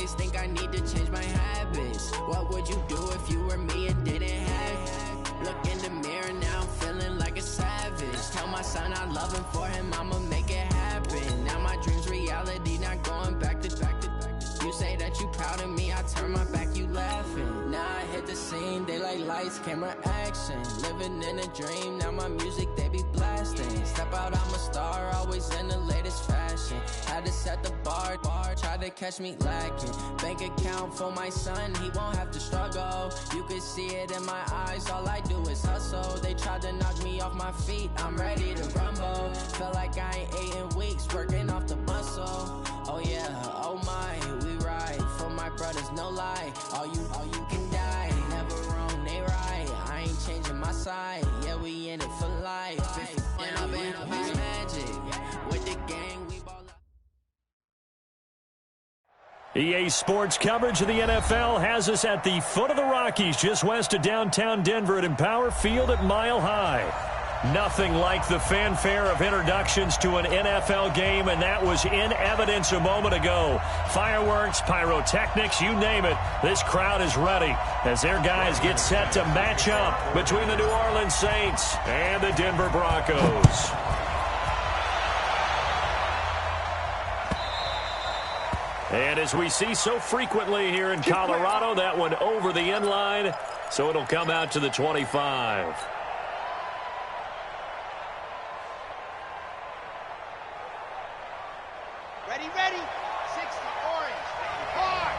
always think I need to change my habits. What would you do if you were me and didn't have it? Look in the mirror now, I'm feeling like a savage. Tell my son I love him, for him I'ma make it happen. Now my dream's reality, not going back to. You say that you proud of me, I turn my back, you laughing. Now I hit the scene, they like lights, camera, action. Living in a dream, now my music they be blasting. Step out, I'm a star, always in the latest fashion. Had to set the bar, try to catch me lacking. Bank account for my son, he won't have to struggle. You can see it in my eyes, all I do is hustle. They tried to knock me off my feet, I'm ready to rumble. Feel like I ain't ate in weeks, working off the muscle. Oh yeah, oh my, we ride for my brothers, no lie. All you can die, never wrong, they right. I ain't changing my side, yeah, we in it for life. And I've been magic with the gang, we ball up. EA Sports coverage of the NFL has us at the foot of the Rockies, just west of downtown Denver at Empower Field at Mile High. Nothing like the fanfare of introductions to an NFL game, and that was in evidence a moment ago. Fireworks, pyrotechnics, you name it. This crowd is ready as their guys get set to match up between the New Orleans Saints and the Denver Broncos. And as we see so frequently here in Colorado, that one over the end line, so it'll come out to the 25. Ready, 60, orange, hard,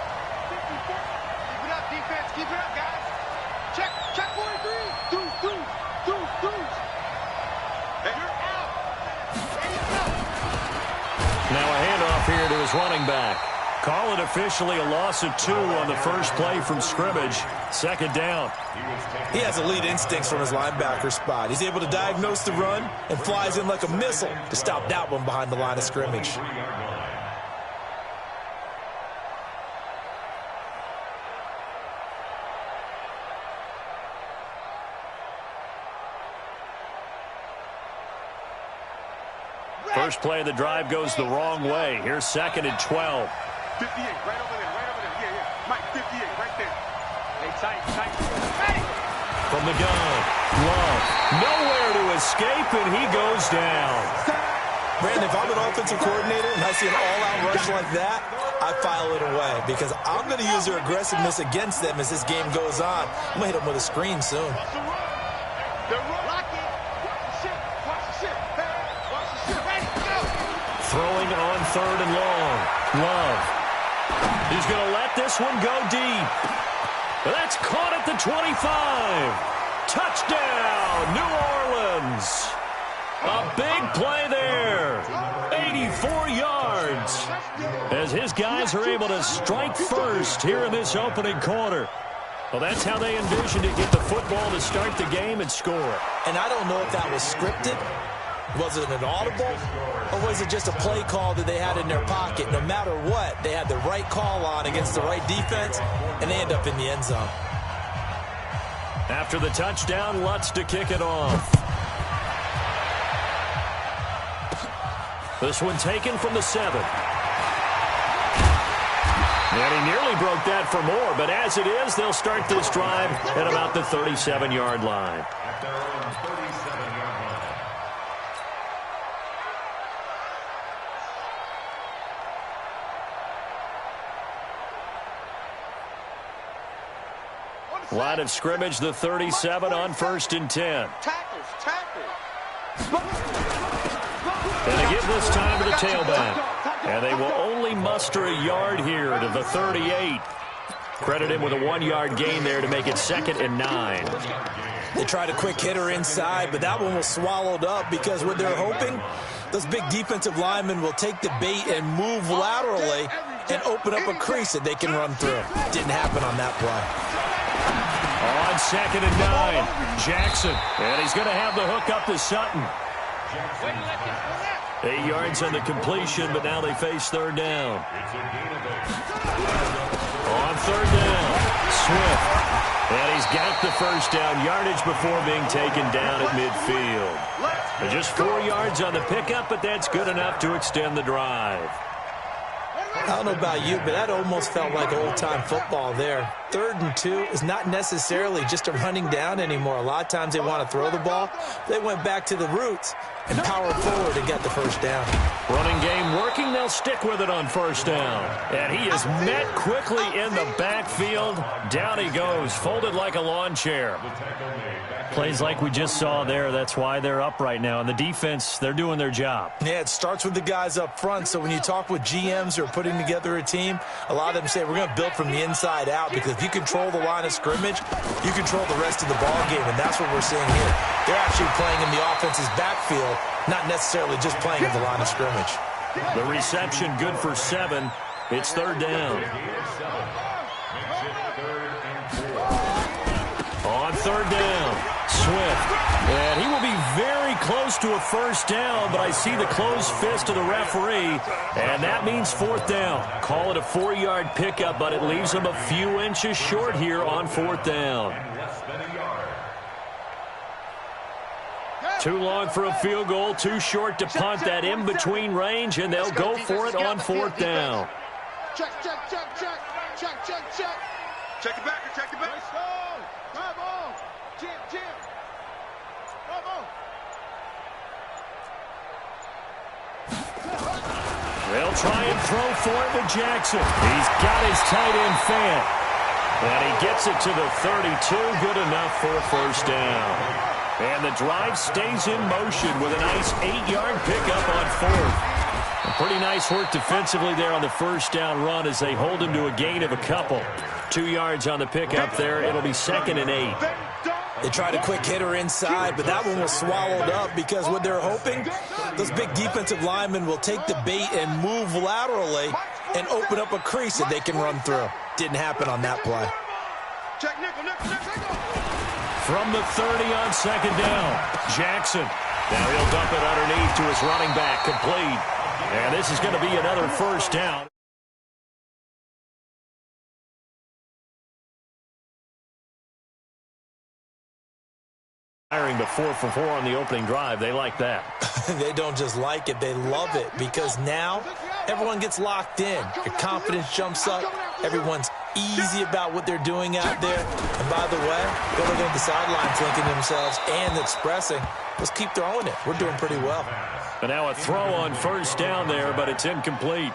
54, keep it up, defense, keep it up, guys, check 43, deuce, hey, you're out, ready, go. Now a handoff here to his running back. Call it officially a loss of 2 on the first play from scrimmage. Second down. He has elite instincts from his linebacker spot. He's able to diagnose the run and flies in like a missile to stop that one behind the line of scrimmage. First play of the drive goes the wrong way. Here's 2nd and 12. 58, right over there, yeah, Mike, 58, right there. Hey, tight, ready. From the gun, Love, nowhere to escape, and he goes down. Brandon, if I'm an offensive coordinator and I see an all-out rush like that, I file it away because I'm going to use their aggressiveness against them as this game goes on. I'm going to hit them with a screen soon. Throwing on 3rd and long. Love. He's going to let this one go deep. That's caught at the 25. Touchdown, New Orleans. A big play there. 84 yards. As his guys are able to strike first here in this opening quarter. Well, that's how they envisioned to get the football to start the game and score. And I don't know if that was scripted. Was it an audible, or was it just a play call that they had in their pocket? No matter what, they had the right call on against the right defense, and they end up in the end zone. After the touchdown, Lutz to kick it off. This one taken from the 7. And he nearly broke that for more, but as it is, they'll start this drive at about the 37-yard line. Line of scrimmage, the 37 on 1st and 10. Tackles. And they give this time to the tailback. And they will only muster a yard here to the 38. Credit him with a 1-yard gain there to make it 2nd and 9. They tried a quick hitter inside, but that one was swallowed up because what they're hoping, those big defensive linemen will take the bait and move laterally and open up a crease that they can run through. Didn't happen on that play. On 2nd and 9, Jackson. And he's going to have the hook up to Sutton. 8 yards on the completion, but now they face 3rd down. On 3rd down, Swift. And he's got the first down yardage before being taken down at midfield. And just 4 yards on the pickup, but that's good enough to extend the drive. I don't know about you, but that almost felt like old-time football there. 3rd and 2 is not necessarily just a running down anymore. A lot of times they want to throw the ball. They went back to the roots and powered forward and got the first down. Running game working. They'll stick with it on first down. And he is met quickly in the backfield. Down he goes, folded like a lawn chair. Plays like we just saw there. That's why they're up right now. And the defense, they're doing their job. Yeah, it starts with the guys up front. So when you talk with GMs who are putting together a team, a lot of them say we're going to build from the inside out, because if you control the line of scrimmage, you control the rest of the ball game, and that's what we're seeing here. They're actually playing in the offense's backfield, not necessarily just playing in the line of scrimmage. The reception good for 7. It's 3rd down. On 3rd down, Swift. And he will be very close to a first down, but I see the closed fist of the referee, and that means 4th down. Call it a 4-yard pickup, but it leaves him a few inches short here on 4th down. Too long for a field goal, too short to punt. That in-between range, and they'll go for it on 4th down. Check. Check it back. Bravo. Jim. Bravo. They'll try and throw for it with Jackson. He's got his tight end fan. And he gets it to the 32. Good enough for a first down. And the drive stays in motion with a nice 8-yard pickup on 4th. Pretty nice work defensively there on the first down run as they hold him to a gain of a couple. 2 yards on the pickup there. It'll be 2nd and 8. They tried a quick hitter inside, but that one was swallowed up because what they're hoping, those big defensive linemen will take the bait and move laterally and open up a crease that they can run through. Didn't happen on that play. Check, nickel. From the 30 on 2nd down, Jackson. Now he'll dump it underneath to his running back, complete. And this is going to be another first down. Firing to 4 for 4 on the opening drive. They like that. They don't just like it, they love it, because now everyone gets locked in. Your confidence jumps up. Everyone's easy about what they're doing out there. And by the way, they're looking at the sidelines thinking to themselves and expressing, let's keep throwing it. We're doing pretty well. But now a throw on first down there, but it's incomplete.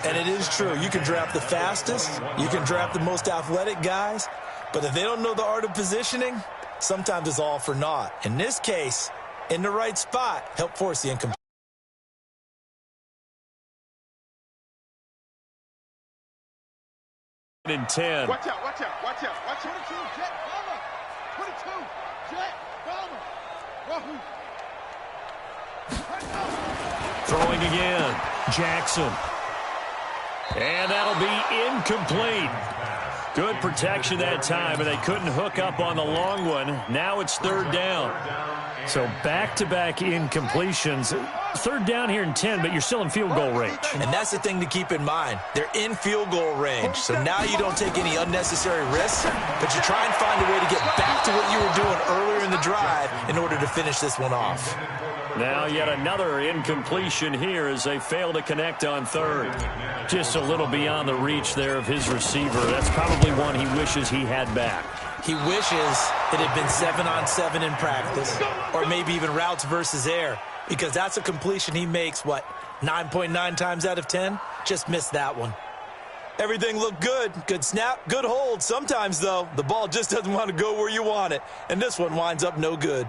And it is true. You can draft the fastest. You can draft the most athletic guys. But if they don't know the art of positioning, sometimes it's all for naught. In this case, in the right spot, help force the incomplete. In 10. Watch out. 22, Jet, Bama. 22, Jet, Bama. Throwing again. Jackson. And that'll be incomplete. Good protection that time, and they couldn't hook up on the long one. Now it's 3rd down. So back-to-back incompletions. 3rd down here in 10, but you're still in field goal range. And that's the thing to keep in mind. They're in field goal range. So now you don't take any unnecessary risks, but you try and find a way to get back to what you were doing earlier in the drive in order to finish this one off. Now yet another incompletion here as they fail to connect on 3rd. Just a little beyond the reach there of his receiver. That's probably one he wishes he had back. He wishes it had been 7-on-7 in practice, or maybe even routes versus air, because that's a completion he makes, 9.9 times out of 10? Just missed that one. Everything looked good. Good snap, good hold. Sometimes, though, the ball just doesn't want to go where you want it, and this one winds up no good.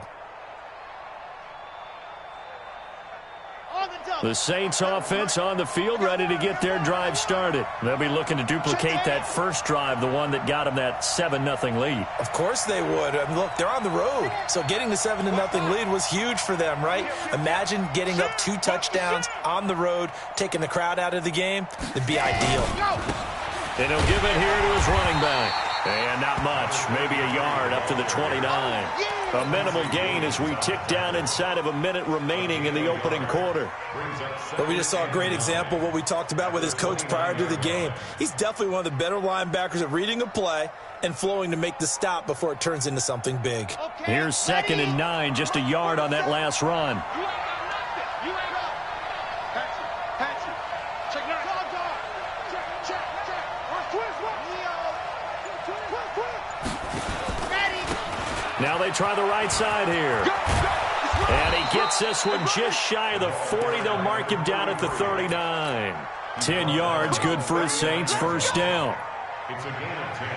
The Saints offense on the field, ready to get their drive started. They'll be looking to duplicate that first drive, the one that got them that 7-0 lead. Of course they would. I mean, look, they're on the road. So getting the 7-0 lead was huge for them, right? Imagine getting up 2 touchdowns on the road, taking the crowd out of the game. It'd be ideal. And he'll give it here to his running back. And not much, maybe a yard up to the 29. A minimal gain as we tick down inside of a minute remaining in the opening quarter. But we just saw a great example of what we talked about with his coach prior to the game. He's definitely one of the better linebackers at reading a play and flowing to make the stop before it turns into something big. Here's 2nd and 9, just a yard on that last run. Now they try the right side here. And he gets this one just shy of the 40. They'll mark him down at the 39. 10 yards, good for his Saints. First down. It's a gain of 10.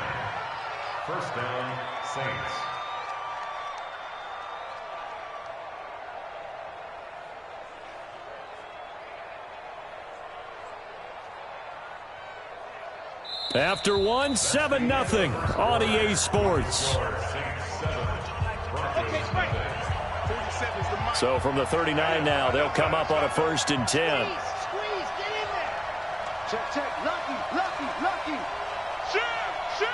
First down, Saints. After one, 7-0 on EA Sports. So from the 39 now, they'll come up on a 1st and 10. Squeeze, get in there. Check. Lucky. Shoot.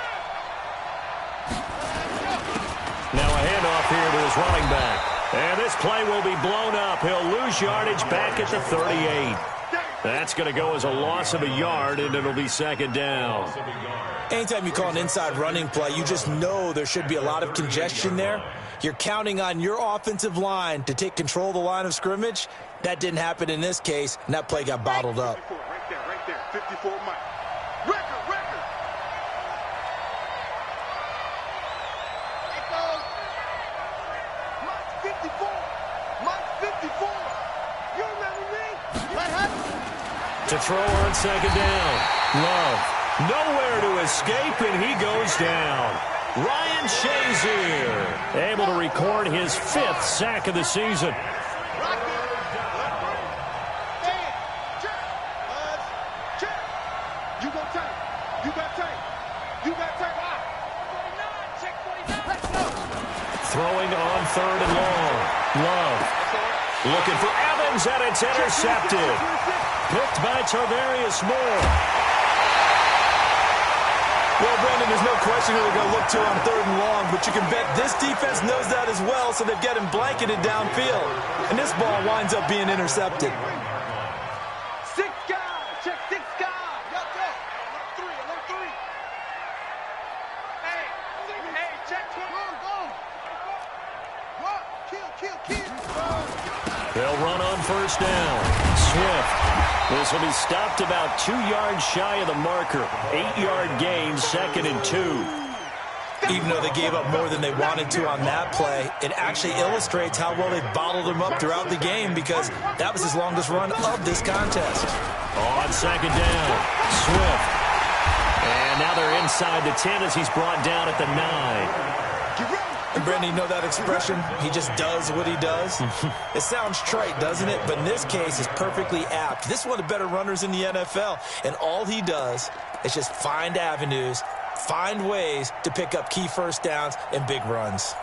Now a handoff here to his running back. And this play will be blown up. He'll lose yardage back at the 38. That's going to go as a loss of a yard, and it'll be 2nd down. Anytime you call an inside running play, you just know there should be a lot of congestion there. You're counting on your offensive line to take control of the line of scrimmage. That didn't happen in this case, and that play got bottled up. Right there. 54 Mike. Record. It goes. Mike 54. You remember me? What happened? To throw on 2nd down. Love. Nowhere to escape, and he goes down. Ryan Shazier able to record his 5th sack of the season. Throwing on 3rd and long. Love. Looking for Evans, and it's intercepted. Picked by Tarvarius Moore. Well, Brandon, there's no question who they're going to look to on 3rd and long, but you can bet this defense knows that as well, so they've got him blanketed downfield. And this ball winds up being intercepted. 6 guys. Check 6 guys. Let's go. Alert 3. Hey, check 2. Go. Kill. They'll run on 1st down. Swift. This will be stopped about 2 yards shy of the marker. 8-yard gain, 2nd and 2. Even though they gave up more than they wanted to on that play, it actually illustrates how well they bottled him up throughout the game, because that was his longest run of this contest. On 2nd down, Swift. And now they're inside the 10 as he's brought down at the 9. And Brandon, you know that expression? He just does what he does. It sounds trite, doesn't it? But in this case, it's perfectly apt. This is one of the better runners in the NFL. And all he does is just find avenues, find ways to pick up key 1st downs and big runs.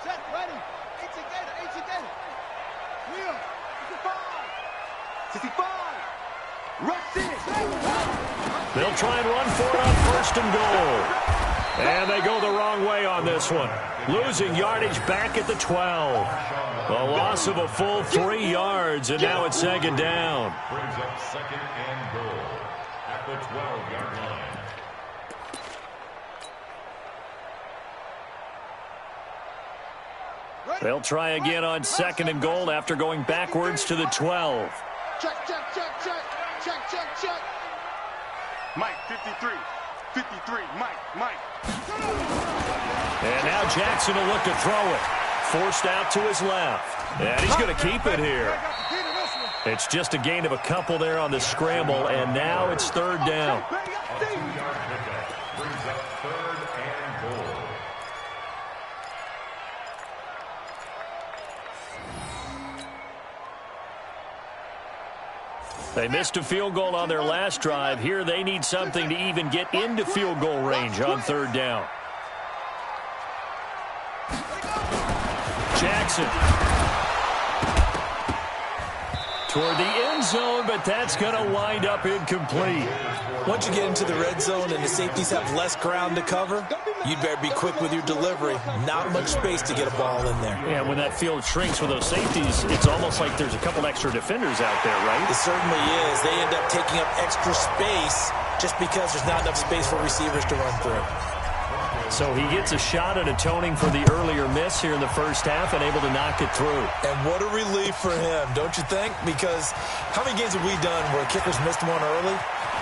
Set, ready. 18 Gator. Wheel. 65. Rush in. They'll try and run for it on 1st and goal. And they go the wrong way on this one. Losing yardage back at the 12. A loss of a full 3 yards, and now it's 2nd down. Brings up 2nd and goal at the 12-yard line. They'll try again on 2nd and goal after going backwards to the 12. Check. Mike, 53. Mike. And now Jackson will look to throw it. Forced out to his left. And he's going to keep it here. It's just a gain of a couple there on the scramble, and now it's 3rd down. A 2-yard pickup brings up 3rd and goal. They missed a field goal on their last drive. Here they need something to even get into field goal range on 3rd down. Jackson. Toward the end zone, but that's going to wind up incomplete. Once you get into the red zone and the safeties have less ground to cover, you'd better be quick with your delivery. Not much space to get a ball in there. Yeah, when that field shrinks with those safeties, it's almost like there's a couple extra defenders out there, right? It certainly is. They end up taking up extra space just because there's not enough space for receivers to run through. So he gets a shot at atoning for the earlier miss here in the first half and able to knock it through. And what a relief for him, don't you think? Because how many games have we done where kickers missed one early?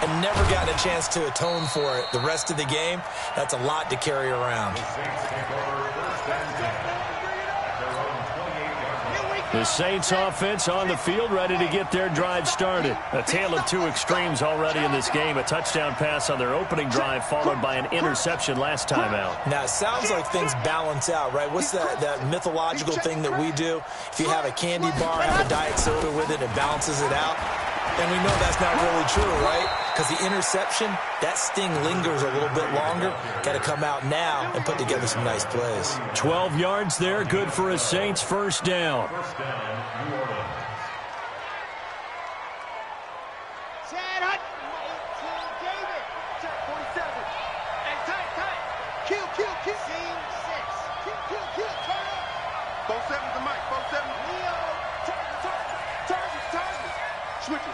and never gotten a chance to atone for it the rest of the game. That's a lot to carry around. The Saints offense on the field, ready to get their drive started. A tale of two extremes already in this game. A touchdown pass on their opening drive, followed by an interception last time out. Now, it sounds like things balance out, right? What's that mythological thing that we do? If you have a candy bar, have a diet soda with it, it balances it out. And we know that's not really true, right? Because the interception, that sting lingers a little bit longer. Got to come out now and put together some nice plays. 12 yards there, good for a Saints first down.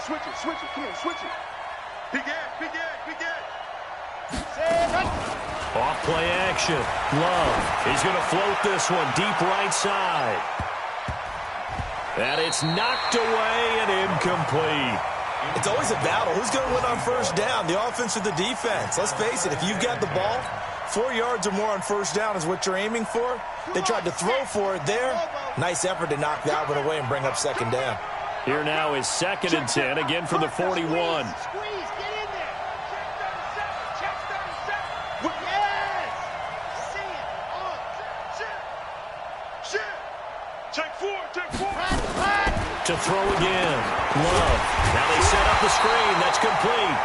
Switch it, come on, switch it. Big edge. Off play action. Love. He's going to float this one deep right side. And it's knocked away and incomplete. It's always a battle. Who's going to win on first down, the offense or the defense? Let's face it, if you've got the ball, 4 yards or more on first down is what you're aiming for. They tried to throw for it there. Nice effort to knock that one away and bring up second down. Here now is 2nd and 10, again from the 41. Squeeze, get in there. Check 37. Yes. See it. Check four. To throw again. Love. Now they set up the screen. That's complete.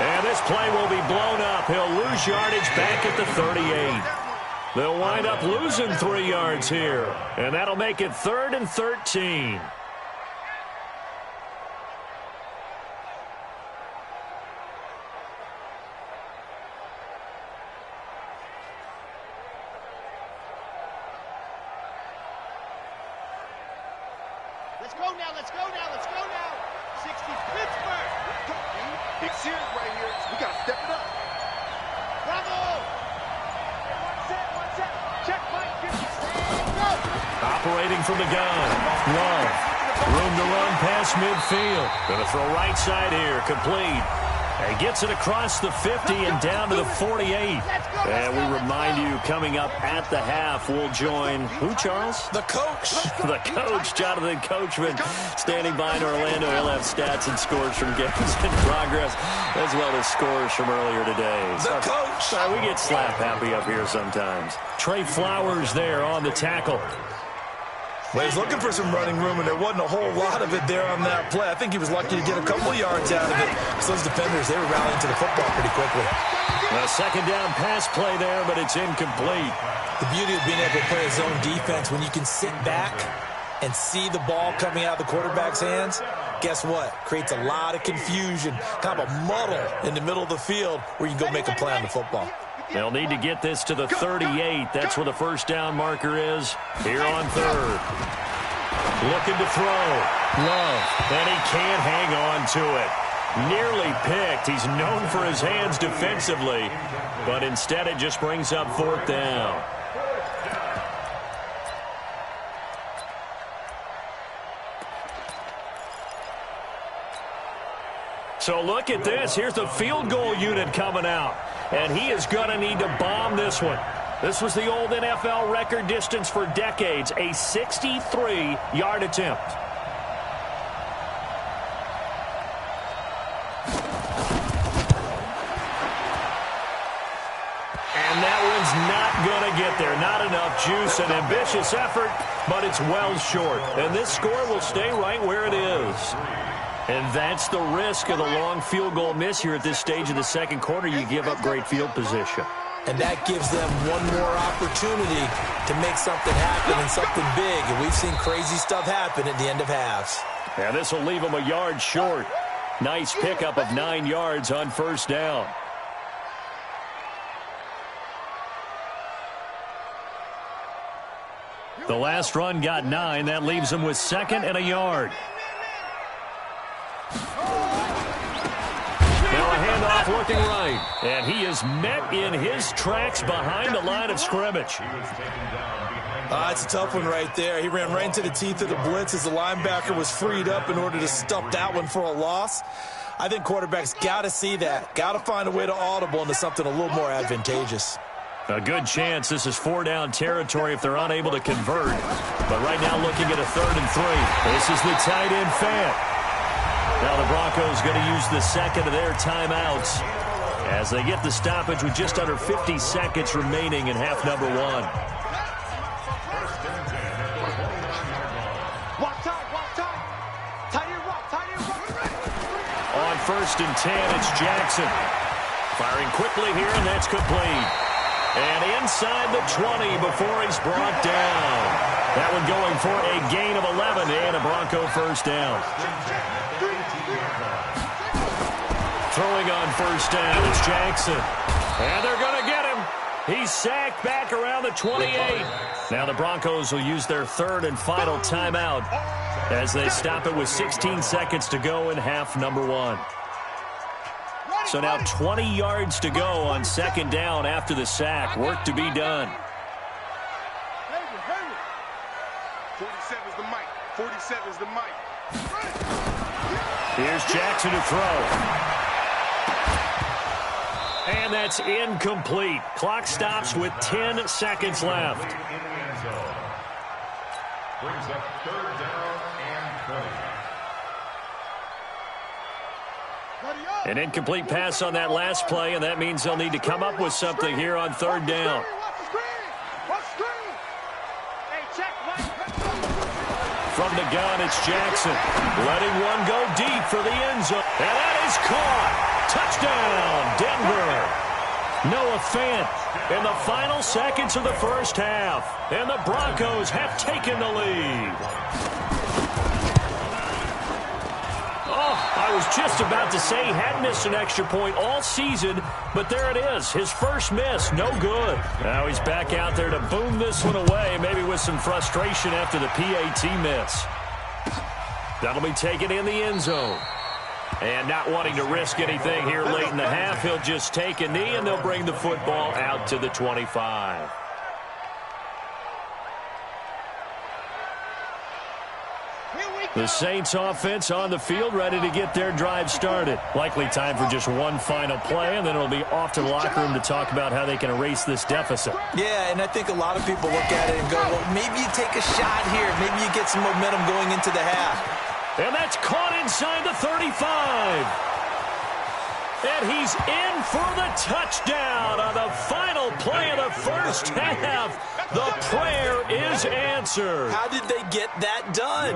And this play will be blown up. He'll lose yardage back at the 38. They'll wind up losing 3 yards here. And that'll make it 3rd and 13. Let's go now. 60 Pittsburgh. Big series right here. We got to step it up. Bravo. One set. Check, Mike. 50. Go. Operating from the gun. Love. Room to run past midfield. Going to throw right side here. Complete. And gets it across the 50 and down to the 48. And we remind you, coming up at the half, we'll join who, Charles? The coach. The coach, Jonathan Coachman, standing by in Orlando. He'll have stats and scores from games in progress, as well as scores from earlier today. The coach. We get slap happy up here sometimes. Trey Flowers there on the tackle. Well, he's looking for some running room, and there wasn't a whole lot of it there on that play. I think he was lucky to get a couple yards out of it. So those defenders, they were rallying to the football pretty quickly. A second down pass play there, but it's incomplete. The beauty of being able to play a zone defense, when you can sit back and see the ball coming out of the quarterback's hands, guess what? Creates a lot of confusion, kind of a muddle in the middle of the field where you can go make a play on the football. They'll need to get this to the 38. That's where the first down marker is here on third. Looking to throw. Love. And he can't hang on to it. Nearly picked. He's known for his hands defensively, but instead it just brings up fourth down. So look at this. Here's the field goal unit coming out. And he is going to need to bomb this one. This was the old NFL record distance for decades, a 63-yard attempt. And that one's not going to get there. Not enough juice. An ambitious effort, but it's well short. And this score will stay right where it is. And that's the risk of the long field goal miss here at this stage of the second quarter. You give up great field position. And that gives them one more opportunity to make something happen and something big. And we've seen crazy stuff happen at the end of halves. And this will leave them a yard short. Nice pickup of 9 yards on first down. The last run got 9. That leaves them with 2nd and a yard. Now a handoff looking right. And he is met in his tracks behind the line of scrimmage. It's a tough one right there. He ran right into the teeth of the blitz as the linebacker was freed up in order to stop that one for a loss. I think quarterbacks got to see that. Got to find a way to audible into something a little more advantageous. A good chance this is 4-down territory if they're unable to convert. But right now looking at a 3rd and 3. This is the tight end Fant. Now the Broncos going to use the second of their timeouts as they get the stoppage with just under 50 seconds remaining in half number 1. On 1st and 10, it's Jackson. Firing quickly here, and that's complete. And inside the 20 before he's brought down. That one going for a gain of 11 and a Bronco first down. Throwing on 1st down, it's Jackson. And they're going to get him. He's sacked back around the 28. Now the Broncos will use their 3rd and final timeout as they stop it with 16 seconds to go in half number 1. So now 20 yards to go on 2nd down after the sack. Work to be done. 47's the mic. 47's the mic. Here's Jackson to throw. And that's incomplete. Clock stops with 10 seconds left. Brings up 3rd down and 20. An incomplete pass on that last play, and that means they'll need to come up with something here on 3rd down. From the gun, it's Jackson. Letting one go deep for the end zone. And that is caught. Touchdown, Denver. NoLA Fant in the final seconds of the first half. And the Broncos have taken the lead. I was just about to say he hadn't missed an extra point all season, but there it is. His first miss, no good. Now he's back out there to boom this one away, maybe with some frustration after the PAT miss. That'll be taken in the end zone. And not wanting to risk anything here late in the half, he'll just take a knee, and they'll bring the football out to the 25. The Saints offense on the field, ready to get their drive started. Likely time for just one final play, and then it'll be off to the locker room to talk about how they can erase this deficit. Yeah, and I think a lot of people look at it and go, well, maybe you take a shot here. Maybe you get some momentum going into the half. And that's caught inside the 35. And he's in for the touchdown on the final play of the first half. The prayer is answered. How did they get that done?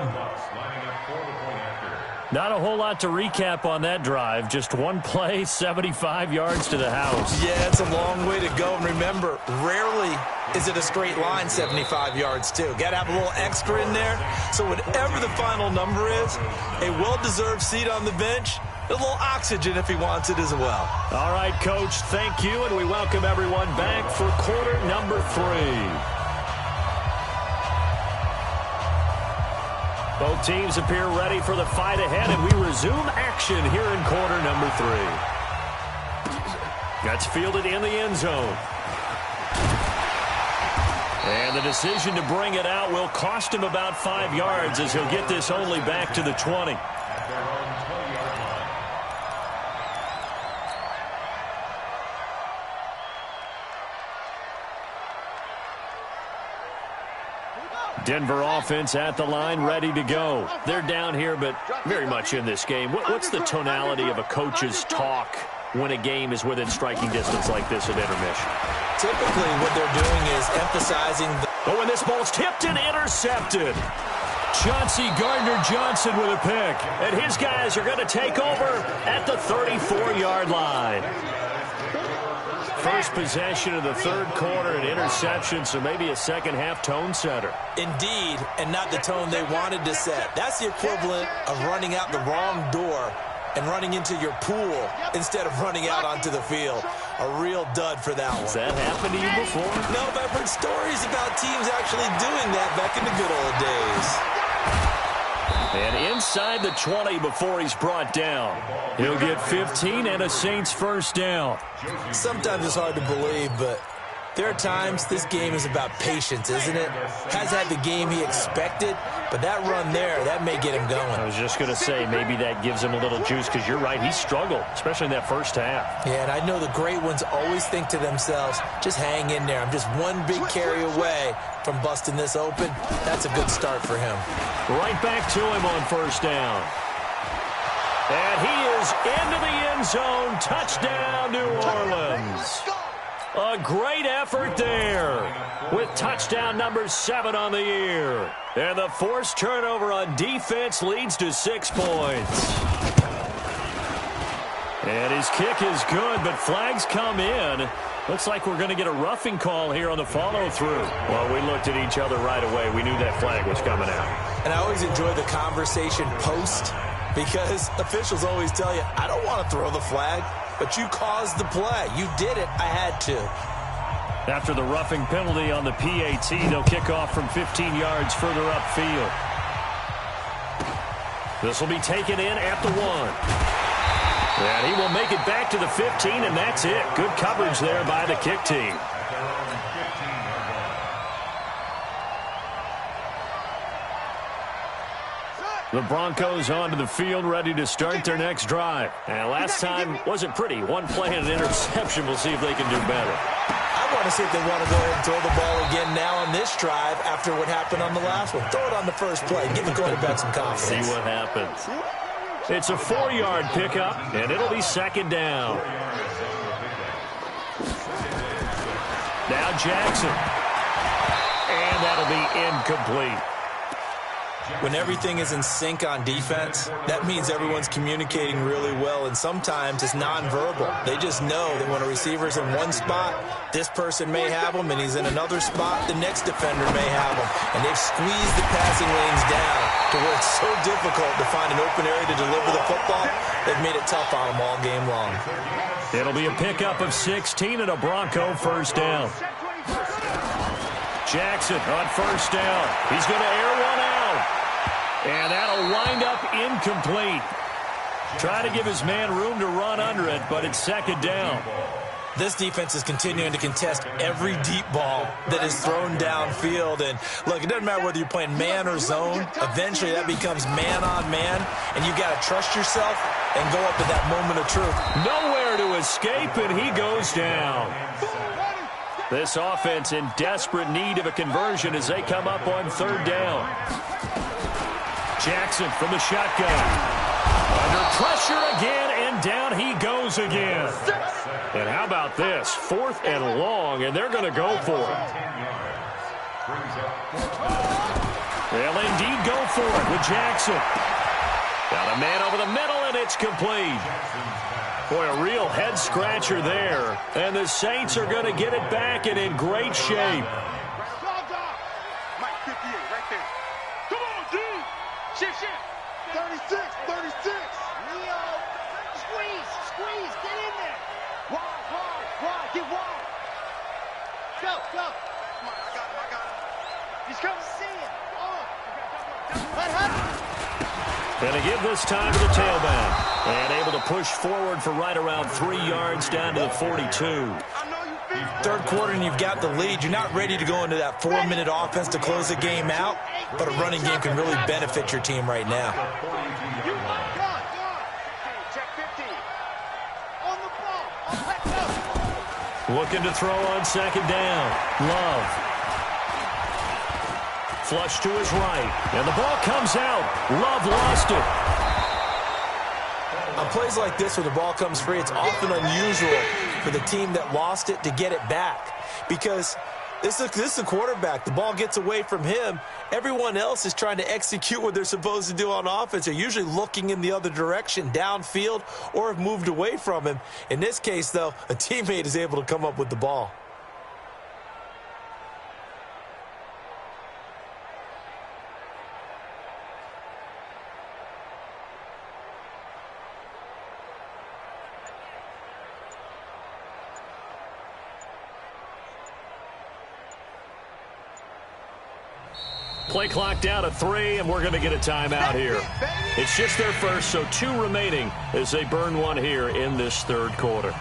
Not a whole lot to recap on that drive. Just one play, 75 yards to the house. Yeah, it's a long way to go. And remember, rarely is it a straight line 75 yards, too. Got to have a little extra in there. So whatever the final number is, a well-deserved seat on the bench, a little oxygen if he wants it as well. All right, Coach, thank you, and we welcome everyone back for quarter number 3. Both teams appear ready for the fight ahead, and we resume action here in quarter number 3. That's fielded in the end zone. And the decision to bring it out will cost him about 5 yards as he'll get this only back to the 20. Denver offense at the line, ready to go. They're down here, but very much in this game. What's the tonality of a coach's talk when a game is within striking distance like this at intermission? Typically, what they're doing is emphasizing Oh, and this ball's tipped and intercepted. Chauncey Gardner-Johnson with a pick. And his guys are going to take over at the 34-yard line. First possession of the third quarter, an interception, so maybe a second-half tone setter. Indeed, and not the tone they wanted to set. That's the equivalent of running out the wrong door and running into your pool instead of running out onto the field. A real dud for that one. Has that happened to you before? No, but I've heard stories about teams actually doing that back in the good old days. And inside the 20 before he's brought down. He'll get 15 and a Saints first down. Sometimes it's hard to believe, but There are times this game is about patience, isn't it? Has had the game he expected, but that run there, that may get him going. I was just going to say, maybe that gives him a little juice, because you're right, he struggled, especially in that first half. Yeah, and I know the great ones always think to themselves, just hang in there. I'm just one big carry away from busting this open. That's a good start for him. Right back to him on first down. And he is into the end zone. Touchdown, New Orleans. A great effort there with touchdown number 7 on the year. And the forced turnover on defense leads to 6 points. And his kick is good, but flags come in. Looks like we're going to get a roughing call here on the follow-through. Well, we looked at each other right away. We knew that flag was coming out. And I always enjoy the conversation post, because officials always tell you, I don't want to throw the flag, but you caused the play. You did it. I had to. After the roughing penalty on the PAT, they'll kick off from 15 yards further upfield. This will be taken in at the 1. And he will make it back to the 15, and that's it. Good coverage there by the kick team. The Broncos onto the field, ready to start their next drive. And last time wasn't pretty. One play and an interception. We'll see if they can do better. I want to see if they want to go ahead and throw the ball again now on this drive after what happened on the last one. Throw it on the first play. Give the quarterback some confidence. See what happens. It's a 4-yard pickup, and it'll be second down. Now Jackson. And that'll be incomplete. When everything is in sync on defense, that means everyone's communicating really well, and sometimes it's nonverbal. They just know that when a receiver's in one spot, this person may have him, and he's in another spot, the next defender may have him. And they've squeezed the passing lanes down to where it's so difficult to find an open area to deliver the football. They've made it tough on them all game long. It'll be a pickup of 16 and a Bronco first down. Jackson on first down. He's going to air one out. And that'll wind up incomplete. Try to give his man room to run under it, but it's second down. This defense is continuing to contest every deep ball that is thrown downfield. And, look, it doesn't matter whether you're playing man or zone. Eventually, that becomes man-on-man, and you've got to trust yourself and go up at that moment of truth. Nowhere to escape, and he goes down. This offense in desperate need of a conversion as they come up on third down. Jackson from the shotgun. Under pressure again, and down he goes again. And how about this? 4th and long, and they're going to go for it. They'll indeed go for it with Jackson. Got a man over the middle, and it's complete. Boy, a real head-scratcher there. And the Saints are going to get it back and in great shape. Mike 58 right there. Come on, D. Shift. 36. Leo. Squeeze. Get in there. Wide. Get wide. Go. Come on, I got him. He's coming. See it. Let him. Going to give this time to the tailback. And able to push forward for right around 3 yards down to the 42. Third quarter and you've got the lead. You're not ready to go into that 4-minute offense to close the game out, but a running game can really benefit your team right now. Looking to throw on second down. Love. Flush to his right. And the ball comes out. Love lost it. On plays like this where the ball comes free, it's often unusual for the team that lost it to get it back, because this is the quarterback. The ball gets away from him. Everyone else is trying to execute what they're supposed to do on offense. They're usually looking in the other direction, downfield, or have moved away from him. In this case, though, a teammate is able to come up with the ball. Play clock down to 3, and we're going to get a timeout here. It's just their first, so 2 remaining as they burn one here in this third quarter.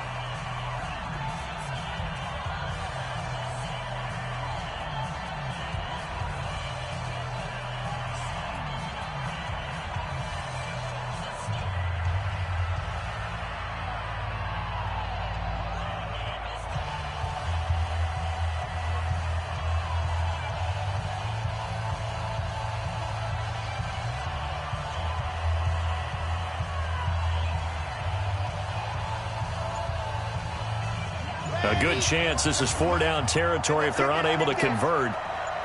A good chance this is 4-down territory if they're unable to convert.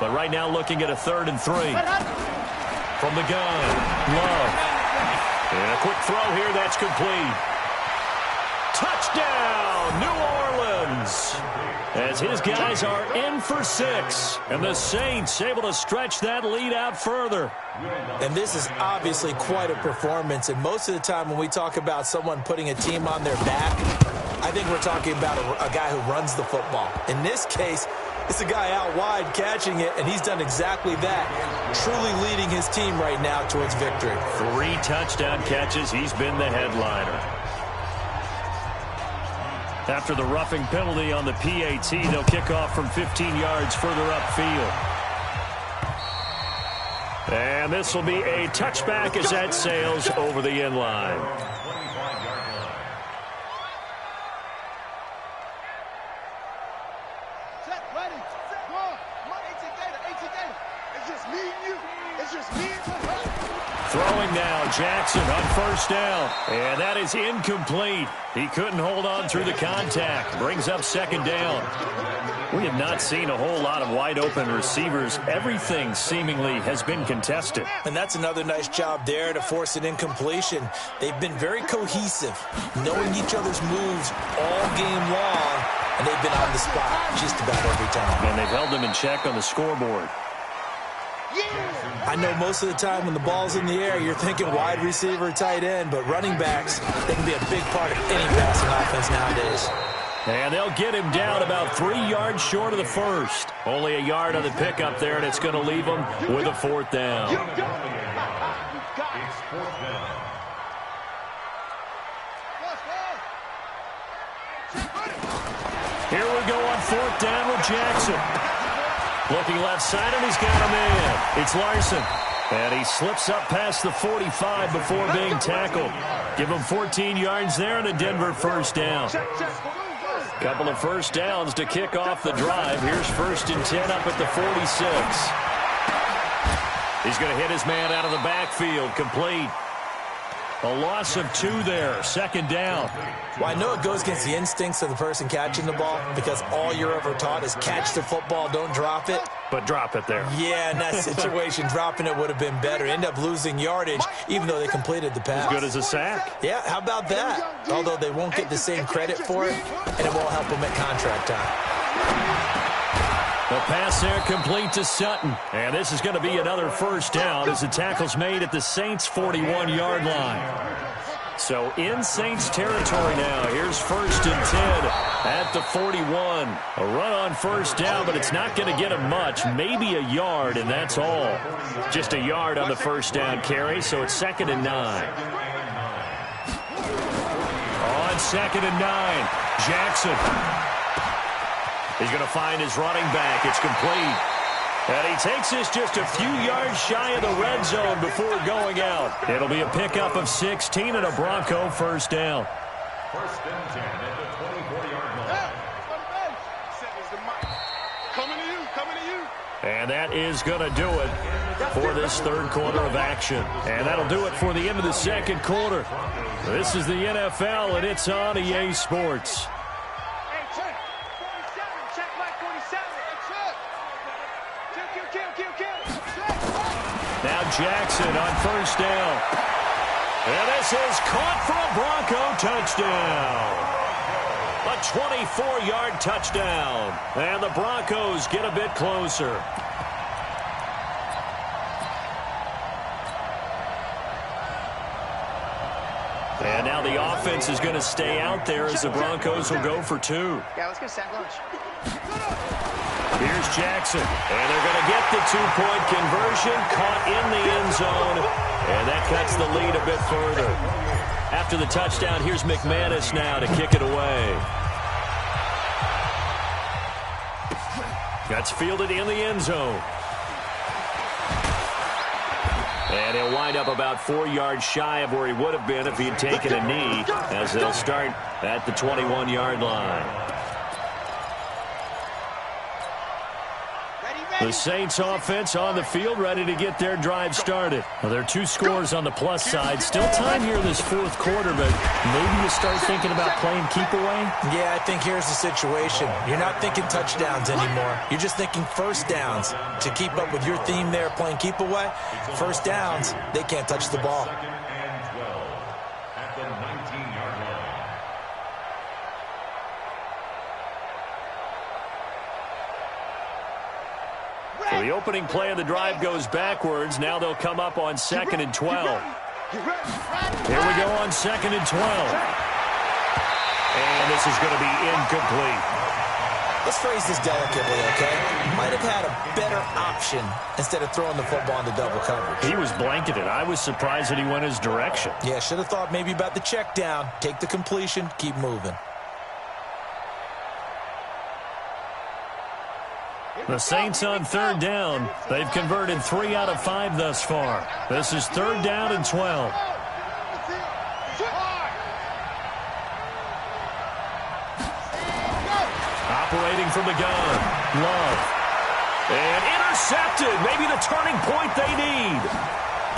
But right now looking at a 3rd and 3. From the gun, Love. And a quick throw here, that's complete. Touchdown, New Orleans! As his guys are in for 6. And the Saints able to stretch that lead out further. And this is obviously quite a performance. And most of the time when we talk about someone putting a team on their back, I think we're talking about a guy who runs the football. In this case, it's a guy out wide catching it, and he's done exactly that, truly leading his team right now towards victory. 3 touchdown catches. He's been the headliner. After the roughing penalty on the PAT, they'll kick off from 15 yards further upfield. And this will be a touchback as that sails over the end line. Set, ready, go on. Come on, 18 Gator. It's just me and you. It's just me and you. Throwing now, Jackson on 1st down. And that is incomplete. He couldn't hold on through the contact. Brings up 2nd down. We have not seen a whole lot of wide-open receivers. Everything seemingly has been contested. And that's another nice job there to force an incompletion. They've been very cohesive, knowing each other's moves all game long, and they've been on the spot just about every time. And they've held them in check on the scoreboard. I know most of the time when the ball's in the air, you're thinking wide receiver, tight end, but running backs, they can be a big part of any passing offense nowadays. And they'll get him down about 3 yards short of the 1st. Only a yard on the pickup there, and it's going to leave them with a 4th down. Here we go on 4th down with Jackson. Looking left side, and he's got a man. It's Larson. And he slips up past the 45 before being tackled. Give him 14 yards there and a Denver 1st down. Couple of 1st downs to kick off the drive. Here's 1st and 10 up at the 46. He's going to hit his man out of the backfield. Complete. A loss of 2 there. 2nd down. Well, I know it goes against the instincts of the person catching the ball because all you're ever taught is catch the football, don't drop it. But drop it there. Yeah, in that situation, dropping it would have been better. End up losing yardage, even though they completed the pass. As good as a sack. Yeah, how about that? Although they won't get the same credit for it, and it won't help them at contract time. The pass there complete to Sutton. And this is going to be another 1st down as the tackle's made at the Saints' 41-yard line. So in Saints territory now. Here's 1st and 10 at the 41. A run on 1st down, but it's not going to get him much. Maybe a yard, and that's all. Just a yard on the 1st down carry, so it's 2nd and 9. On 2nd and 9, Jackson. He's going to find his running back. It's complete. And he takes this just a few yards shy of the red zone before going out. It'll be a pickup of 16 and a Bronco 1st down. 1st and 10 at the 24-yard line. Coming to you. And that is going to do it for this 3rd quarter of action. And that'll do it for the end of the 2nd quarter. This is the NFL, and it's on EA Sports. Now Jackson on 1st down. And this is caught for a Bronco touchdown. A 24-yard touchdown. And the Broncos get a bit closer. And now the offense is going to stay out there as the Broncos will go for 2. Yeah, let's get a sack lunch. Here's Jackson, and they're going to get the 2-point conversion, caught in the end zone, and that cuts the lead a bit further. After the touchdown, here's McManus now to kick it away. That's fielded in the end zone. And he'll wind up about 4 yards shy of where he would have been if he had taken a knee, as they'll start at the 21-yard line. Ready, The Saints offense on the field, ready to get their drive started. Well, there are 2 scores on the plus side. Still time here in this 4th quarter, but maybe you start thinking about playing keep away? Yeah, I think here's the situation. You're not thinking touchdowns anymore. You're just thinking first downs. To keep up with your theme there, playing keep away, first downs, they can't touch the ball. So the opening play of the drive goes backwards. Now they'll come up on 2nd and 12. Here we go on 2nd and 12. And this is going to be incomplete. Let's phrase this delicately, okay? Might have had a better option instead of throwing the football into double coverage. He was blanketed. I was surprised that he went his direction. Yeah, should have thought maybe about the check down. Take the completion, keep moving. The Saints on 3rd down. They've converted 3 out of 5 thus far. This is 3rd down and 12. Operating from the gun, Love. And intercepted. Maybe the turning point they need.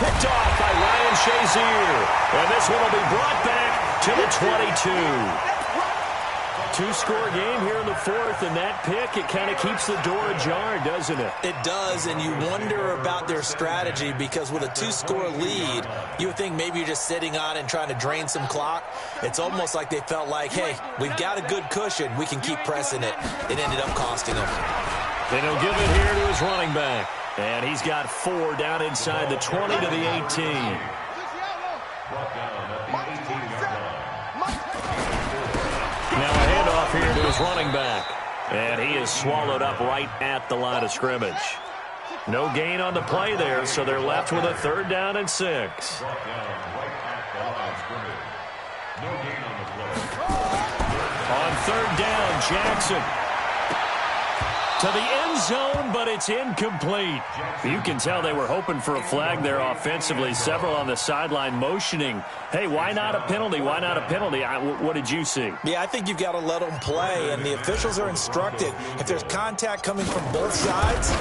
Picked off by Ryan Shazier. And this one will be brought back to the 22. 2-score game here in the 4th, and that pick, it kind of keeps the door ajar, doesn't it? It does, and you wonder about their strategy because with a 2-score lead, you would think maybe you're just sitting on and trying to drain some clock. It's almost like they felt like, hey, we've got a good cushion. We can keep pressing it. It ended up costing them. Then he'll give it here to his running back. And he's got 4 down inside the 20 to the 18. Now a handoff here to his running back. And he is swallowed up right at the line of scrimmage. No gain on the play there, so they're left with a 3rd down and 6. On 3rd down, Jackson to the end zone, but it's incomplete. You can tell they were hoping for a flag there offensively. Several on the sideline motioning, hey, why not a penalty? Why not a penalty? What did you see? Yeah, I think you've got to let them play, and the officials are instructed. If there's contact coming from both sides,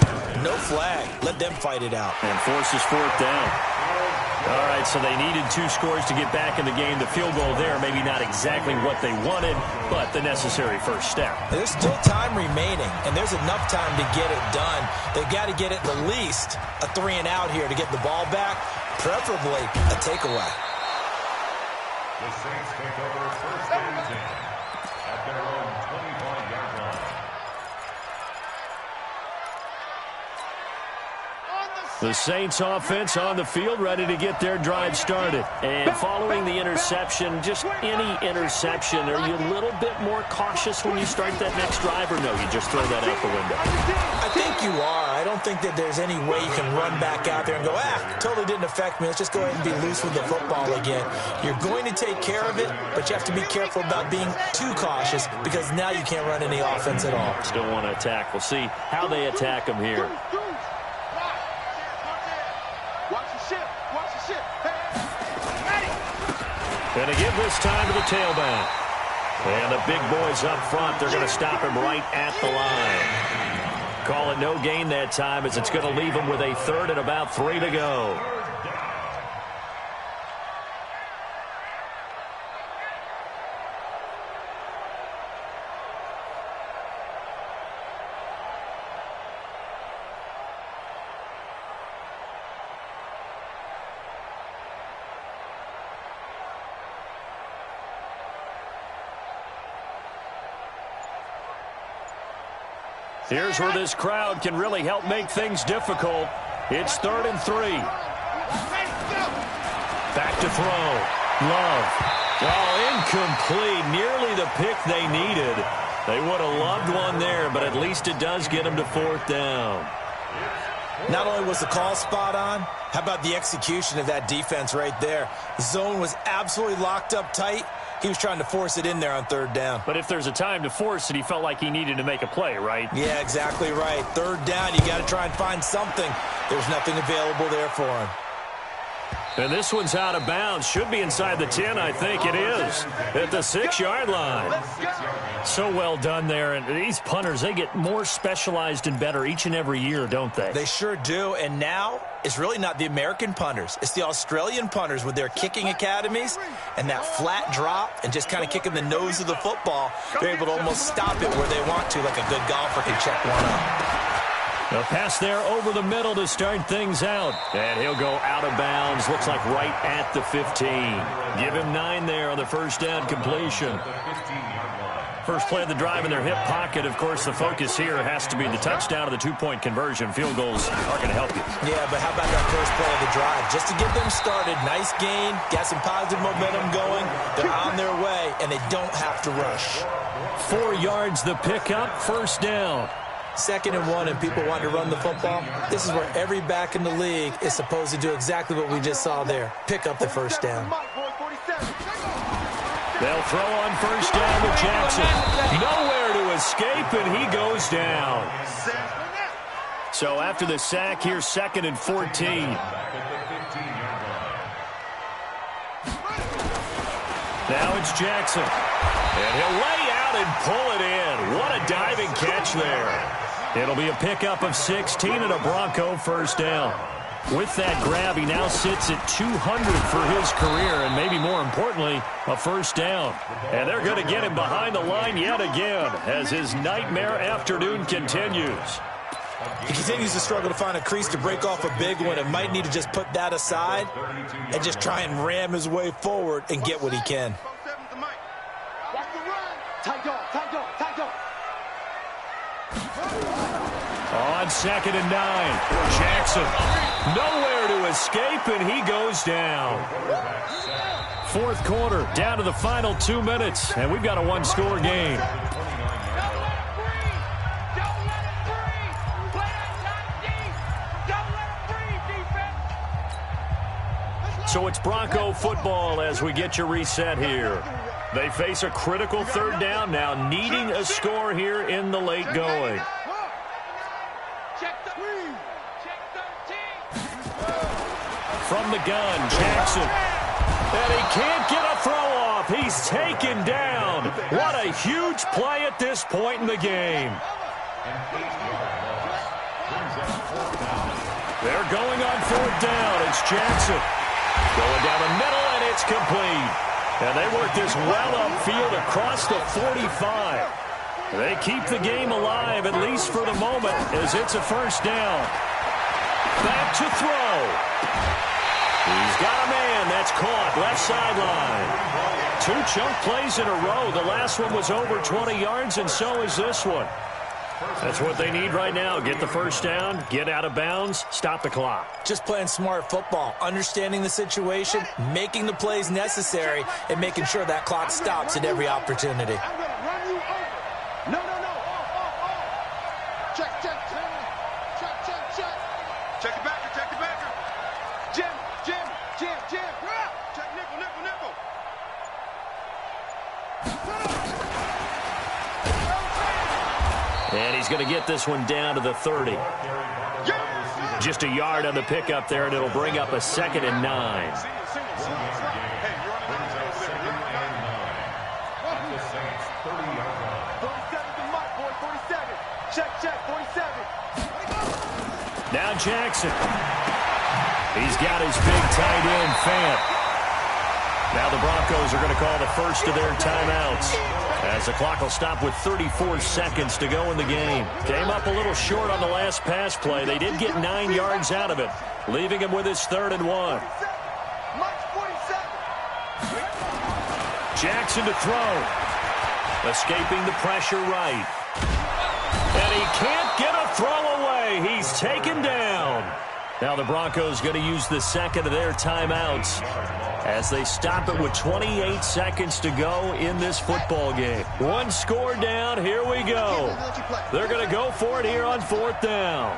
no flag. Let them fight it out. And forces 4th down. All right, so they needed 2 scores to get back in the game. The field goal there, maybe not exactly what they wanted, but the necessary first step. There's still time remaining, and there's enough time to get it done. They've got to get at the least a 3-and-out here to get the ball back, preferably a takeaway. The Saints take over 1st and 10 at their own 25-yard line. The Saints offense on the field, ready to get their drive started. And following the interception, just any interception, are you a little bit more cautious when you start that next drive, or no, you just throw that out the window? I think you are. I don't think that there's any way you can run back out there and go, totally didn't affect me. Let's just go ahead and be loose with the football again. You're going to take care of it, but you have to be careful about being too cautious because now you can't run any offense at all. Still want to attack. We'll see how they attack them here. Going to give this time to the tailback. And the big boys up front, they're going to stop him right at the line. Call it no gain that time as it's going to leave him with a 3rd and about 3 to go. Here's where this crowd can really help make things difficult. It's 3rd and 3. Back to throw. Love. Oh, incomplete. Nearly the pick they needed. They would have loved one there, but at least it does get them to 4th down. Not only was the call spot on, how about the execution of that defense right there? The zone was absolutely locked up tight. He was trying to force it in there on 3rd down. But if there's a time to force it, he felt like he needed to make a play, right? Yeah, exactly right. 3rd down, you got to try and find something. There's nothing available there for him. And this one's out of bounds. Should be inside the 10, I think it is. At the 6-yard line. So well done there. And these punters, they get more specialized and better each and every year, don't they? They sure do. And now it's really not the American punters. It's the Australian punters with their kicking academies and that flat drop and just kind of kicking the nose of the football. They're able to almost stop it where they want to, like a good golfer can check one up. A pass there over the middle to start things out. And he'll go out of bounds. Looks like right at the 15. Give him 9 there on the first down completion. First play of the drive in their hip pocket. Of course, the focus here has to be the touchdown of the 2-point conversion. Field goals are going to help you. Yeah, but how about that first play of the drive? Just to get them started, nice gain, got some positive momentum going. They're on their way, and they don't have to rush. 4 yards the pickup, first down. 2nd and 1, and people want to run the football. This is where every back in the league is supposed to do exactly what we just saw there. Pick up the first down. They'll throw on first down with Jackson. Nowhere to escape, and he goes down. So after the sack, here's 2nd and 14. Now it's Jackson. And he'll lay out and pull it in. What a diving catch there. It'll be a pickup of 16 and a Bronco first down. With that grab, he now sits at 200 for his career, and maybe more importantly, a first down. And they're going to get him behind the line yet again as his nightmare afternoon continues. He continues to struggle to find a crease to break off a big one, and might need to just put that aside and just try and ram his way forward and get what he can. On 2nd and 9, Jackson nowhere to escape, and he goes down. 4th quarter, down to the final 2 minutes, and we've got a 1-score game. So it's Bronco football as we get you reset here. They face a critical 3rd down now, needing a score here in the late going. From the gun, Jackson. And he can't get a throw off. He's taken down. What a huge play at this point in the game. They're going on 4th down. It's Jackson. Going down the middle, and it's complete. And they work this well upfield across the 45. They keep the game alive, at least for the moment, as it's a first down. Back to throw. He's got a man. That's caught. Left sideline. 2 chunk plays in a row. The last one was over 20 yards, and so is this one. That's what they need right now. Get the first down, get out of bounds, stop the clock. Just playing smart football, understanding the situation, making the plays necessary, and making sure that clock stops at every opportunity. I'm going to run you over. No. Check. Check it back. Jim. Check nickel. And he's going to get this one down to the 30. Just a yard on the pickup there, and it'll bring up a 2nd and 9. Check, 47. Now Jackson. He's got his big tight end, Fant. Now the Broncos are going to call the first of their timeouts, as the clock will stop with 34 seconds to go in the game. Came up a little short on the last pass play. They did get 9 yards out of it, leaving him with his 3rd and 1. Jackson to throw. Escaping the pressure right. And he can't get a throw away. He's taken down. Now the Broncos going to use the 2nd of their timeouts as they stop it with 28 seconds to go in this football game. 1 score down. Here we go. They're going to go for it here on 4th down.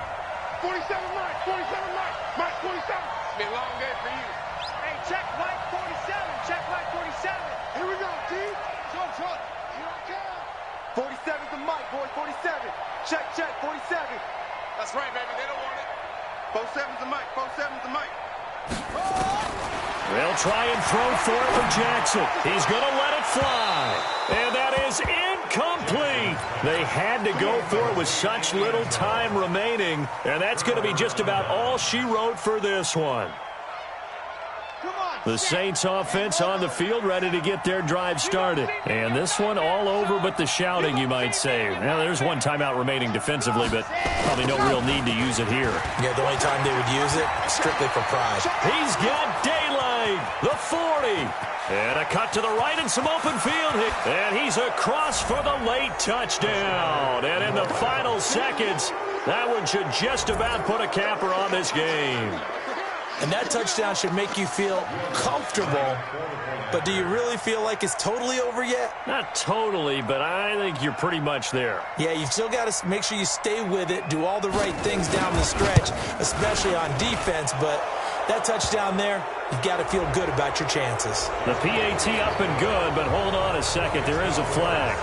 47 Mike. 47. It's been a long day for you. Hey, check Mike 47. Check Mike 47. Here we go, D. Truck. You don't care. 47's the Mike, boys. 47. Check. 47. That's right, baby. They don't want it. 47's the Mike. They'll try and throw for it from Jackson. He's going to let it fly. And that is incomplete. They had to go for it with such little time remaining. And that's going to be just about all she wrote for this one. The Saints offense on the field, ready to get their drive started. And this one all over but the shouting, you might say. Now, there's one timeout remaining defensively, but probably no real need to use it here. Yeah, the only time they would use it, strictly for pride. He's got daylight, the 40. And a cut to the right and some open field. And he's across for the late touchdown. And in the final seconds, that one should just about put a capper on this game. And that touchdown should make you feel comfortable. But do you really feel like it's totally over yet? Not totally, but I think you're pretty much there. Yeah, you've still got to make sure you stay with it, do all the right things down the stretch, especially on defense. But that touchdown there, you've got to feel good about your chances. The PAT up and good, but hold on a second. There is a flag.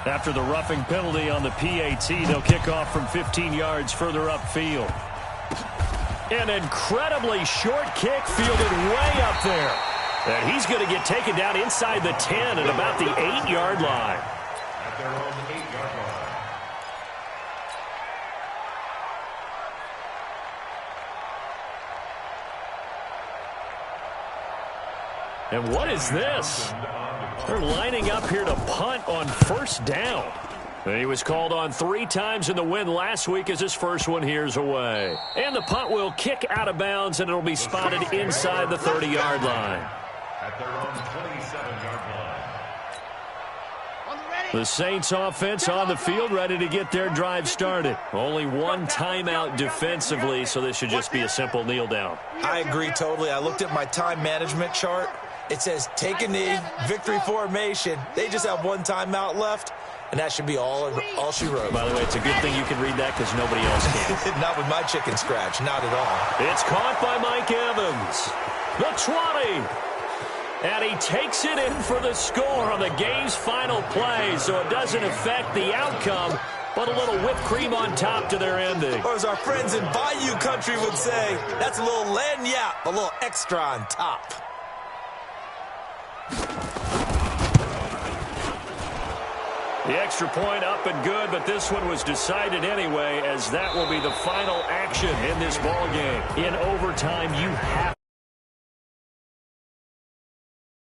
After the roughing penalty on the PAT, they'll kick off from 15 yards further upfield. An incredibly short kick fielded way up there. And he's going to get taken down inside the 10 at about the 8-yard line. At their own 8-yard line. And what is this? They're lining up here to punt on first down. He was called on 3 times in the win last week as his first one here's away. And the punt will kick out of bounds, and it'll be spotted inside the 30-yard line. At their own 27-yard line. The Saints offense on the field, ready to get their drive started. Only one timeout defensively, so this should just be a simple kneel down. I agree totally. I looked at my time management chart. It says take a knee, victory formation. They just have one timeout left, and that should be all she wrote. By the way, it's a good thing you can read that because nobody else can. Not with my chicken scratch, not at all. It's caught by Mike Evans. The 20. And he takes it in for the score on the game's final play, so it doesn't affect the outcome, but a little whipped cream on top to their ending. Or as our friends in Bayou Country would say, that's a little lagniappe, a little extra on top. The extra point up and good, but this one was decided anyway, as that will be the final action in this ball game. In overtime, you have